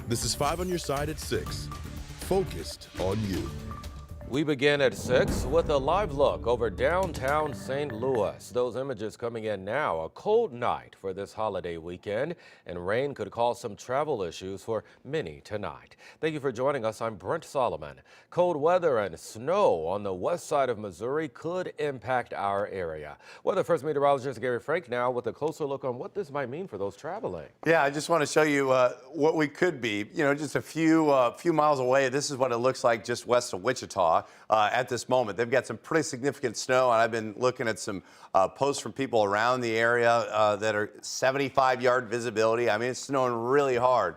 This is 5 on your side at 6. Focused on you. We begin at 6 with a live look over downtown St. Louis. Those images coming in now. A cold night for this holiday weekend, and rain could cause some travel issues for many tonight. Thank you for joining us. I'm Brent Solomon. Cold weather and snow on the west side of Missouri could impact our area. Weather First meteorologist Gary Frank now with a closer look on what this might mean for those traveling. Yeah, I just want to show you what we could be. You know, just a few miles away. This is what it looks like just west of Wichita at this moment. They've got some pretty significant snow, and I've been looking at some posts from people around the area that are 75-yard visibility. I mean, it's snowing really hard.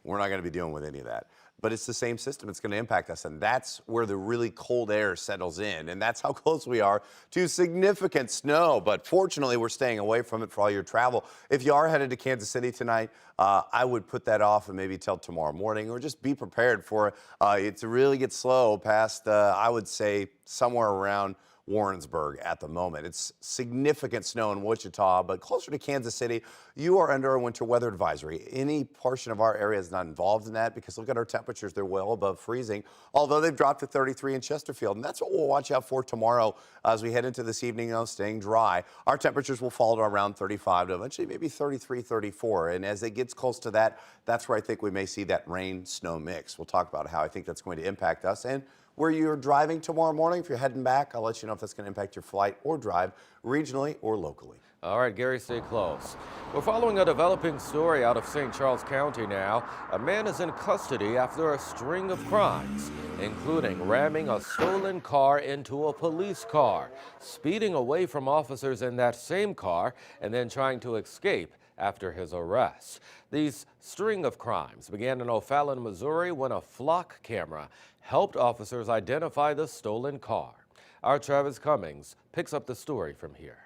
We're not going to be dealing with any of that. But it's the same system. It's going to impact us, and that's where the really cold air settles in, and that's how close we are to significant snow. But fortunately, we're staying away from it for all your travel. If you are headed to Kansas City tonight, I would put that off and maybe till tomorrow morning, or just be prepared for it to really get slow past, I would say, somewhere around Warrensburg at the moment. It's significant snow in Wichita, but closer to Kansas City, you are under a winter weather advisory. Any portion of our area is not involved in that because look at our temperatures. They're well above freezing, although they've dropped to 33 in Chesterfield. And that's what we'll watch out for tomorrow as we head into this evening, staying dry. Our temperatures will fall to around 35 to eventually maybe 33, 34. And as it gets close to that, that's where I think we may see that rain-snow mix. We'll talk about how I think that's going to impact us and where you're driving tomorrow morning. If you're heading back, I'll let you know if that's going to impact your flight or drive regionally or locally. All right, Gary, stay close. We're following a developing story out of St. Charles County now. A man is in custody after a string of crimes, including ramming a stolen car into a police car, speeding away from officers in that same car, and then trying to escape after his arrest. These string of crimes began in O'Fallon, Missouri, when a flock camera helped officers identify the stolen car. Our Travis Cummings picks up the story from here.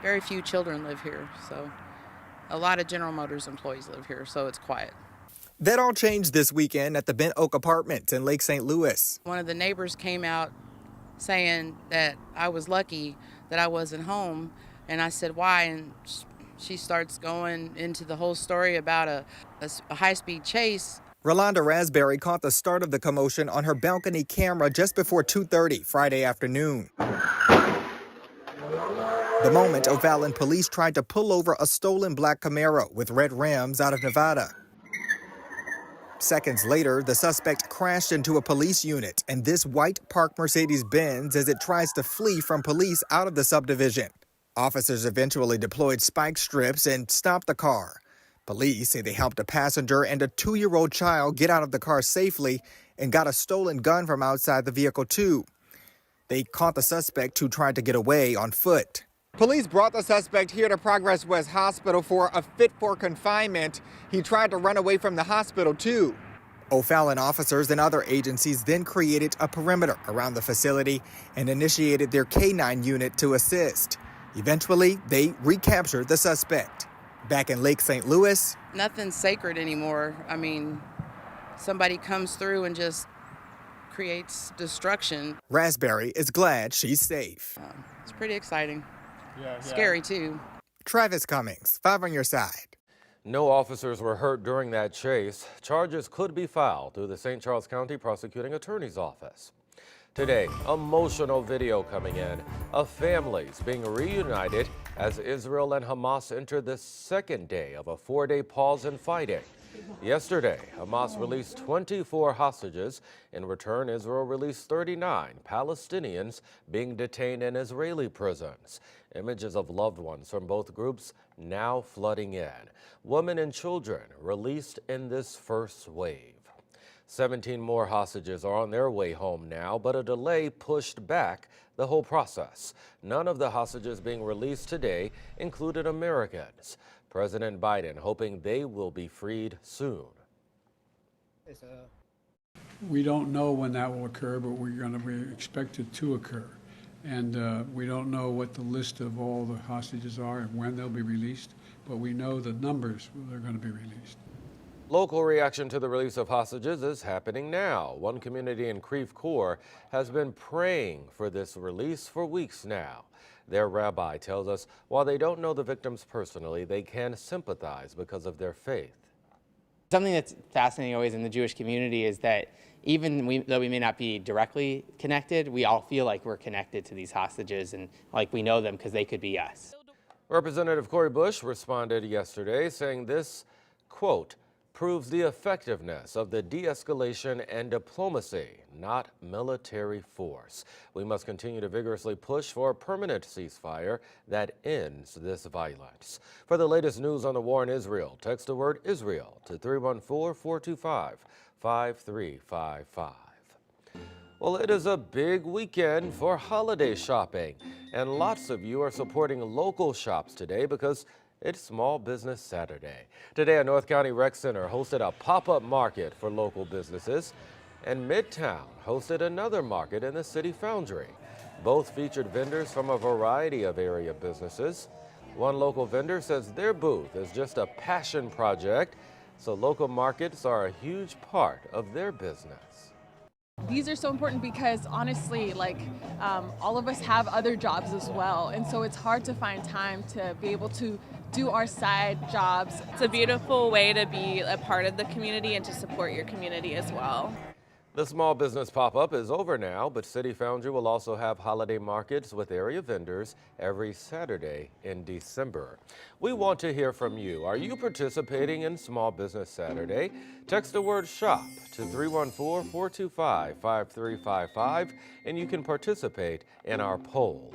Very few children live here, so a lot of General Motors employees live here, so it's quiet. That all changed this weekend at the Bent Oak Apartments in Lake St. Louis. One of the neighbors came out saying that I was lucky that I wasn't home, and I said, why? And she starts going into the whole story about a high-speed chase. Rolanda Raspberry caught the start of the commotion on her balcony camera just before 2:30 Friday afternoon. The moment O'Fallon police tried to pull over a stolen black Camaro with red rims out of Nevada. Seconds later, the suspect crashed into a police unit and this white parked Mercedes-Benz as it tries to flee from police out of the subdivision. Officers eventually deployed spike strips and stopped the car. Police say they helped a passenger and a 2-year-old child get out of the car safely and got a stolen gun from outside the vehicle, too. They caught the suspect who tried to get away on foot. Police brought the suspect here to Progress West Hospital for a fit for confinement. He tried to run away from the hospital, too. O'Fallon officers and other agencies then created a perimeter around the facility and initiated their K-9 unit to assist. Eventually, they recaptured the suspect. Back in Lake St. Louis, Nothing's sacred anymore. I mean, somebody comes through and just creates destruction. Raspberry is glad she's safe. It's pretty exciting. Scary, too. Travis Cummings, 5 on your side. No officers were hurt during that chase. Charges could be filed through the St. Charles County Prosecuting Attorney's Office. Today, emotional video coming in of families being reunited as Israel and Hamas enter the second day of a 4-day pause in fighting. Yesterday, Hamas released 24 hostages. In return, Israel released 39 Palestinians being detained in Israeli prisons. Images of loved ones from both groups now flooding in. Women and children released in this first wave. 17 more hostages are on their way home now, but a delay pushed back the whole process. None of the hostages being released today included Americans. President Biden hoping they will be freed soon. We don't know when that will occur, but we expect it to occur. And we don't know what the list of all the hostages are and when they'll be released, but we know the numbers are going to be released. Local reaction to the release of hostages is happening now. One community in Creve Coeur has been praying for this release for weeks now. Their rabbi tells us while they don't know the victims personally, they can sympathize because of their faith. Something that's fascinating always in the Jewish community is that though we may not be directly connected, we all feel like we're connected to these hostages and like we know them because they could be us. Representative Cori Bush responded yesterday saying this, quote, proves the effectiveness of the de-escalation and diplomacy, not military force. We must continue to vigorously push for a permanent ceasefire that ends this violence. For the latest news on the war in Israel, text the word Israel to 314-425-5355. Well, it is a big weekend for holiday shopping, and lots of you are supporting local shops today because it's Small Business Saturday. Today, a North County Rec Center hosted a pop-up market for local businesses, and Midtown hosted another market in the City Foundry. Both featured vendors from a variety of area businesses. One local vendor says their booth is just a passion project, so local markets are a huge part of their business. These are so important because honestly, all of us have other jobs as well. And so it's hard to find time to be able to do our side jobs. It's a beautiful way to be a part of the community and to support your community as well. The small business pop-up is over now, but City Foundry will also have holiday markets with area vendors every Saturday in December. We want to hear from you. Are you participating in Small Business Saturday? Text the word SHOP to 314-425-5355 and you can participate in our poll.